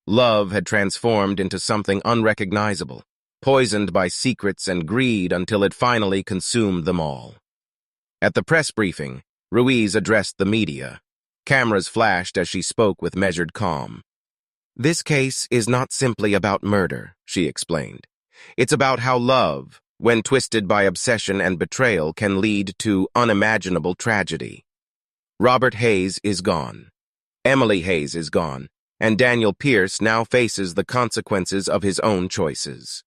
Speaker 1: Love had transformed into something unrecognizable, poisoned by secrets and greed until it finally consumed them all. At the press briefing, Ruiz addressed the media. Cameras flashed as she spoke with measured calm. "This case is not simply about murder," she explained. "It's about how love, when twisted by obsession and betrayal, can lead to unimaginable tragedy. Robert Hayes is gone. Emily Hayes is gone, and Daniel Pierce now faces the consequences of his own choices."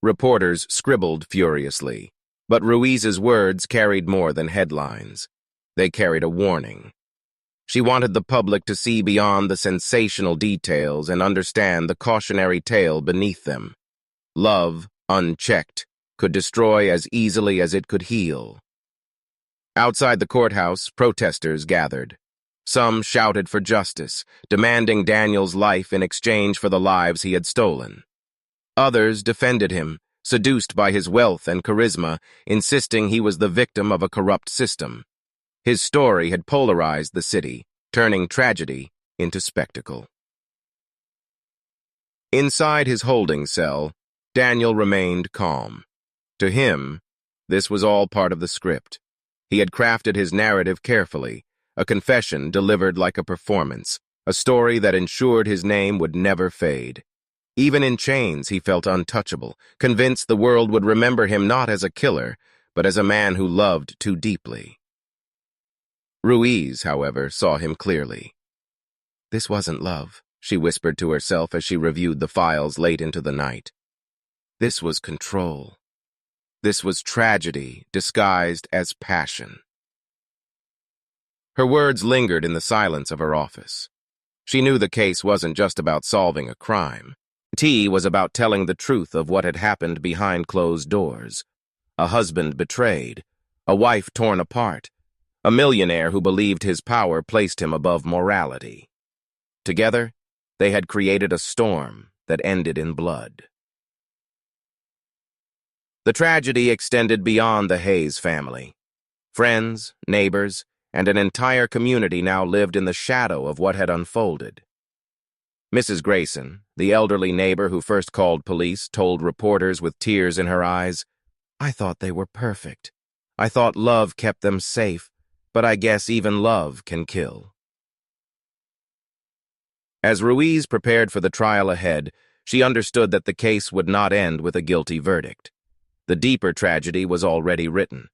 Speaker 1: Reporters scribbled furiously, but Ruiz's words carried more than headlines. They carried a warning. She wanted the public to see beyond the sensational details and understand the cautionary tale beneath them. Love, unchecked, could destroy as easily as it could heal. Outside the courthouse, protesters gathered. Some shouted for justice, demanding Daniel's life in exchange for the lives he had stolen. Others defended him, seduced by his wealth and charisma, insisting he was the victim of a corrupt system. His story had polarized the city, turning tragedy into spectacle. Inside his holding cell, Daniel remained calm. To him, this was all part of the script. He had crafted his narrative carefully, a confession delivered like a performance, a story that ensured his name would never fade. Even in chains, he felt untouchable, convinced the world would remember him not as a killer, but as a man who loved too deeply. Ruiz, however, saw him clearly. This wasn't love, she whispered to herself as she reviewed the files late into the night. This was control. This was tragedy disguised as passion. Her words lingered in the silence of her office. She knew the case wasn't just about solving a crime. It was about telling the truth of what had happened behind closed doors. A husband betrayed, a wife torn apart, a millionaire who believed his power placed him above morality. Together, they had created a storm that ended in blood. The tragedy extended beyond the Hayes family. Friends, neighbors, and an entire community now lived in the shadow of what had unfolded. Mrs. Grayson, the elderly neighbor who first called police, told reporters with tears in her eyes, "I thought they were perfect. I thought love kept them safe, but I guess even love can kill." As Ruiz prepared for the trial ahead, she understood that the case would not end with a guilty verdict. The deeper tragedy was already written.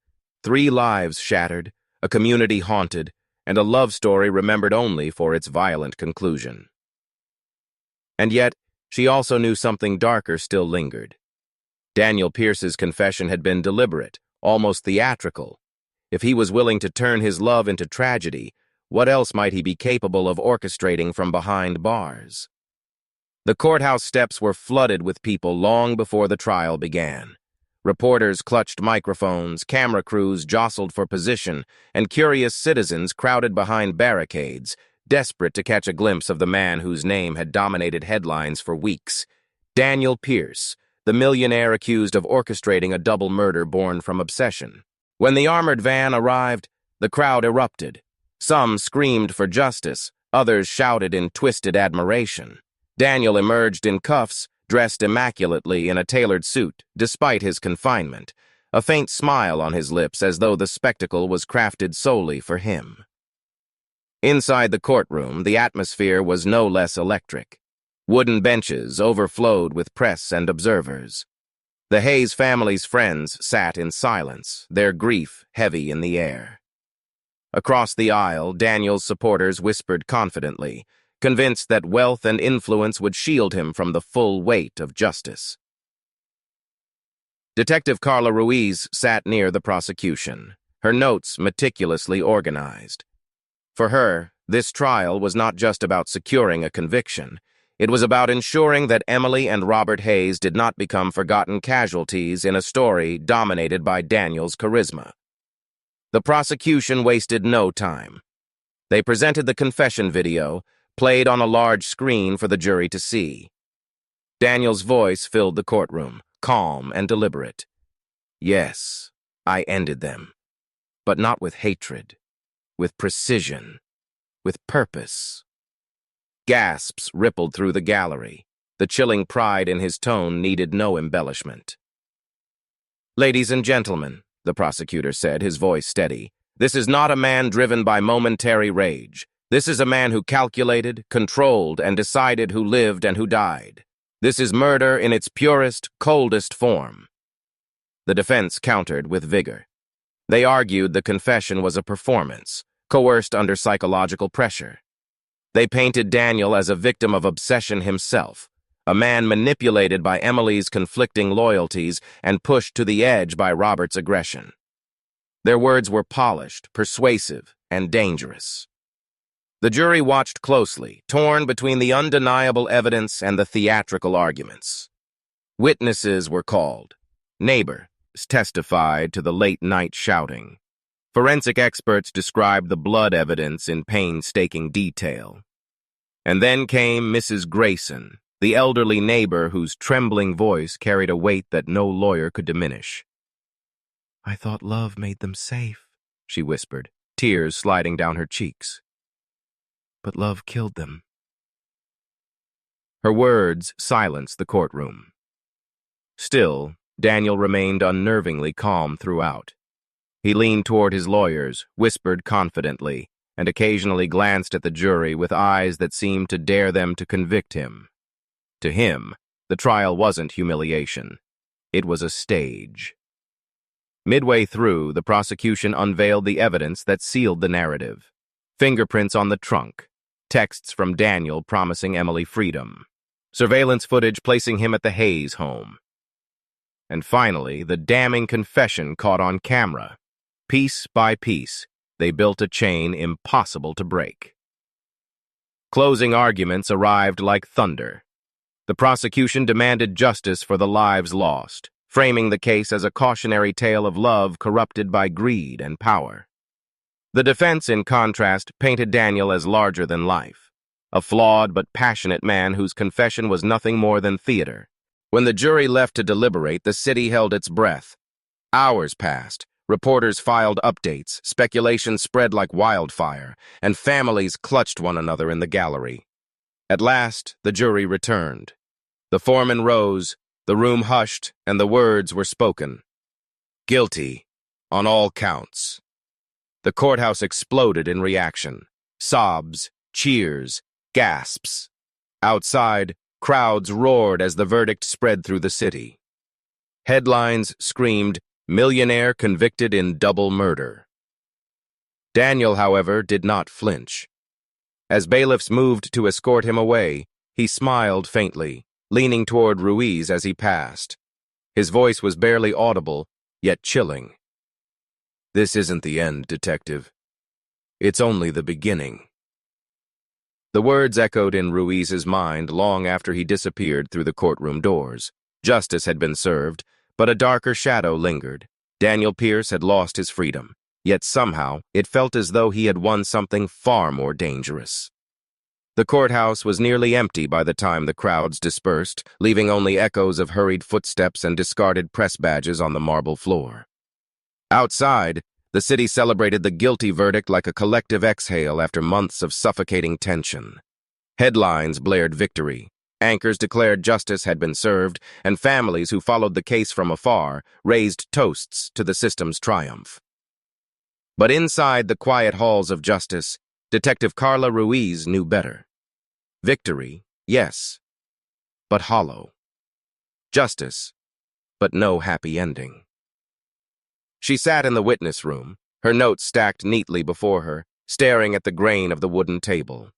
Speaker 1: 3 lives shattered, a community haunted, and a love story remembered only for its violent conclusion. And yet, she also knew something darker still lingered. Daniel Pierce's confession had been deliberate, almost theatrical. If he was willing to turn his love into tragedy, what else might he be capable of orchestrating from behind bars? The courthouse steps were flooded with people long before the trial began. Reporters clutched microphones, camera crews jostled for position, and curious citizens crowded behind barricades, desperate to catch a glimpse of the man whose name had dominated headlines for weeks. Daniel Pierce, the millionaire accused of orchestrating a double murder born from obsession. When the armored van arrived, the crowd erupted. Some screamed for justice, others shouted in twisted admiration. Daniel emerged in cuffs, dressed immaculately in a tailored suit, despite his confinement, a faint smile on his lips as though the spectacle was crafted solely for him. Inside the courtroom, the atmosphere was no less electric. Wooden benches overflowed with press and observers. The Hayes family's friends sat in silence, their grief heavy in the air. Across the aisle, Daniel's supporters whispered confidently, convinced that wealth and influence would shield him from the full weight of justice. Detective Carla Ruiz sat near the prosecution, her notes meticulously organized. For her, this trial was not just about securing a conviction. It was about ensuring that Emily and Robert Hayes did not become forgotten casualties in a story dominated by Daniel's charisma. The prosecution wasted no time. They presented the confession video, played on a large screen for the jury to see. Daniel's voice filled the courtroom, calm and deliberate. "Yes, I ended them, but not with hatred, with precision, with purpose." Gasps rippled through the gallery. The chilling pride in his tone needed no embellishment. "Ladies and gentlemen," the prosecutor said, his voice steady, "this is not a man driven by momentary rage. This is a man who calculated, controlled, and decided who lived and who died. This is murder in its purest, coldest form." The defense countered with vigor. They argued the confession was a performance, coerced under psychological pressure. They painted Daniel as a victim of obsession himself, a man manipulated by Emily's conflicting loyalties and pushed to the edge by Robert's aggression. Their words were polished, persuasive, and dangerous. The jury watched closely, torn between the undeniable evidence and the theatrical arguments. Witnesses were called. Neighbors testified to the late-night shouting. Forensic experts described the blood evidence in painstaking detail. And then came Mrs. Grayson, the elderly neighbor whose trembling voice carried a weight that no lawyer could diminish. "I thought love made them safe," she whispered, tears sliding down her cheeks. "But love killed them." Her words silenced the courtroom. Still, Daniel remained unnervingly calm throughout. He leaned toward his lawyers, whispered confidently, and occasionally glanced at the jury with eyes that seemed to dare them to convict him. To him, the trial wasn't humiliation. It was a stage. Midway through, the prosecution unveiled the evidence that sealed the narrative. Fingerprints on the trunk, texts from Daniel promising Emily freedom, surveillance footage placing him at the Hayes home. And finally, the damning confession caught on camera. Piece by piece, they built a chain impossible to break. Closing arguments arrived like thunder. The prosecution demanded justice for the lives lost, framing the case as a cautionary tale of love corrupted by greed and power. The defense, in contrast, painted Daniel as larger than life, a flawed but passionate man whose confession was nothing more than theater. When the jury left to deliberate, the city held its breath. Hours passed. Reporters filed updates, speculation spread like wildfire, and families clutched one another in the gallery. At last, the jury returned. The foreman rose, the room hushed, and the words were spoken. Guilty, on all counts. The courthouse exploded in reaction. Sobs, cheers, gasps. Outside, crowds roared as the verdict spread through the city. Headlines screamed, "Millionaire convicted in double murder." Daniel, however, did not flinch. As bailiffs moved to escort him away, he smiled faintly, leaning toward Ruiz as he passed. His voice was barely audible, yet chilling. "This isn't the end, Detective. It's only the beginning." The words echoed in Ruiz's mind long after he disappeared through the courtroom doors. Justice had been served, but a darker shadow lingered. Daniel Pierce had lost his freedom, yet somehow it felt as though he had won something far more dangerous. The courthouse was nearly empty by the time the crowds dispersed, leaving only echoes of hurried footsteps and discarded press badges on the marble floor. Outside, the city celebrated the guilty verdict like a collective exhale after months of suffocating tension. Headlines blared victory. Anchors declared justice had been served, and families who followed the case from afar raised toasts to the system's triumph. But inside the quiet halls of justice, Detective Carla Ruiz knew better. Victory, yes, but hollow. Justice, but no happy ending. She sat in the witness room, her notes stacked neatly before her, staring at the grain of the wooden table.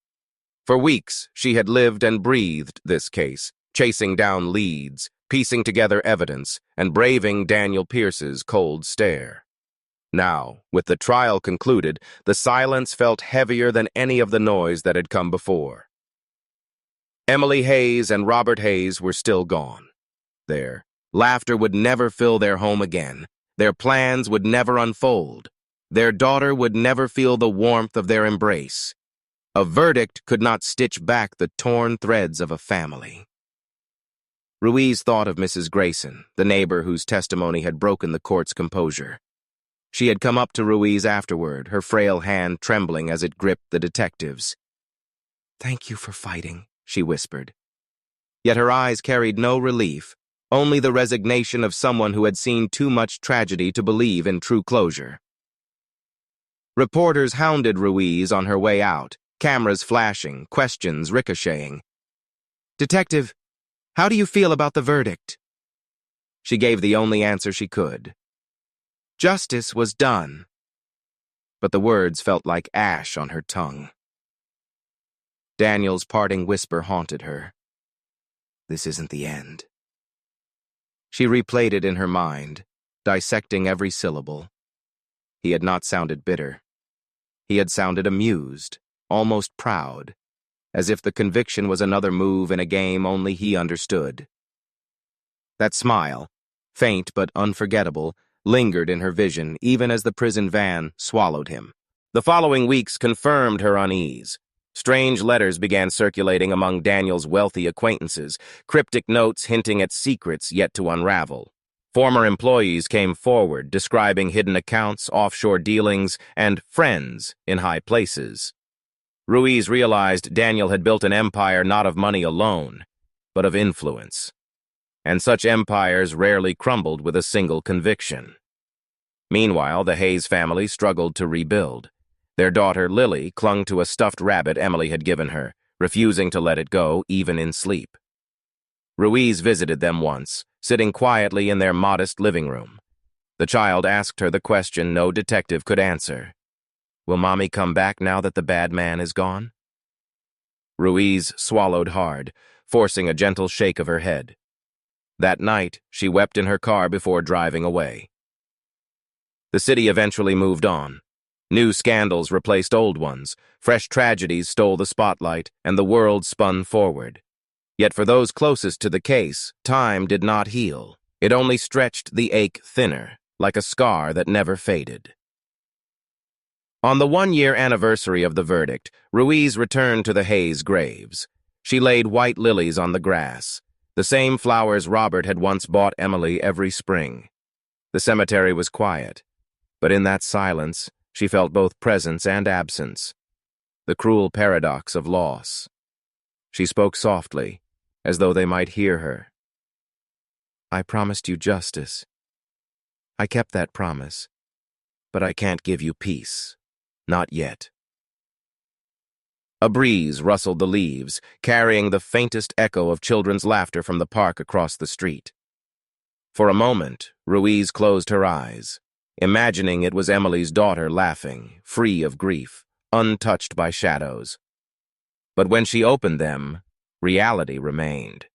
Speaker 1: For weeks, she had lived and breathed this case, chasing down leads, piecing together evidence, and braving Daniel Pierce's cold stare. Now, with the trial concluded, the silence felt heavier than any of the noise that had come before. Emily Hayes and Robert Hayes were still gone. Their laughter would never fill their home again. Their plans would never unfold. Their daughter would never feel the warmth of their embrace. A verdict could not stitch back the torn threads of a family. Ruiz thought of Mrs. Grayson, the neighbor whose testimony had broken the court's composure. She had come up to Ruiz afterward, her frail hand trembling as it gripped the detective's. "Thank you for fighting," she whispered. Yet her eyes carried no relief, only the resignation of someone who had seen too much tragedy to believe in true closure. Reporters hounded Ruiz on her way out, cameras flashing, questions ricocheting. "Detective, how do you feel about the verdict?" She gave the only answer she could. Justice was done. But the words felt like ash on her tongue. Daniel's parting whisper haunted her. "This isn't the end." She replayed it in her mind, dissecting every syllable. He had not sounded bitter. He had sounded amused, almost proud, as if the conviction was another move in a game only he understood. That smile, faint but unforgettable, lingered in her vision even as the prison van swallowed him. The following weeks confirmed her unease. Strange letters began circulating among Daniel's wealthy acquaintances, cryptic notes hinting at secrets yet to unravel. Former employees came forward, describing hidden accounts, offshore dealings, and friends in high places. Ruiz realized Daniel had built an empire not of money alone, but of influence. And such empires rarely crumbled with a single conviction. Meanwhile, the Hayes family struggled to rebuild. Their daughter, Lily, clung to a stuffed rabbit Emily had given her, refusing to let it go even in sleep. Ruiz visited them once, sitting quietly in their modest living room. The child asked her the question no detective could answer. Will Mommy come back now that the bad man is gone? Ruiz swallowed hard, forcing a gentle shake of her head. That night, she wept in her car before driving away. The city eventually moved on. New scandals replaced old ones, fresh tragedies stole the spotlight, and the world spun forward. Yet for those closest to the case, time did not heal. It only stretched the ache thinner, like a scar that never faded. On the one-year anniversary of the verdict, Ruiz returned to the Hayes graves. She laid white lilies on the grass, the same flowers Robert had once bought Emily every spring. The cemetery was quiet, but in that silence, she felt both presence and absence, the cruel paradox of loss. She spoke softly, as though they might hear her. I promised you justice. I kept that promise, but I can't give you peace. Not yet. A breeze rustled the leaves, carrying the faintest echo of children's laughter from the park across the street. For a moment, Ruiz closed her eyes, imagining it was Emily's daughter laughing, free of grief, untouched by shadows. But when she opened them, reality remained.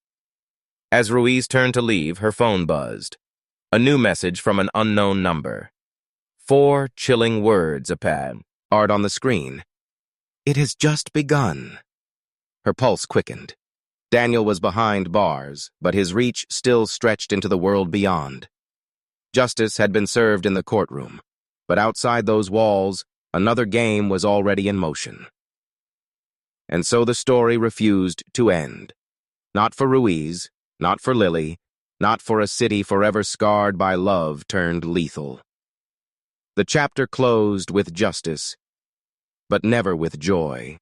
Speaker 1: As Ruiz turned to leave, her phone buzzed. A new message from an unknown number. 4 chilling words appeared on the screen. It has just begun. Her pulse quickened. Daniel was behind bars, but his reach still stretched into the world beyond. Justice had been served in the courtroom, but outside those walls, another game was already in motion. And so the story refused to end. Not for Ruiz, not for Lily, not for a city forever scarred by love turned lethal. The chapter closed with justice, but never with joy.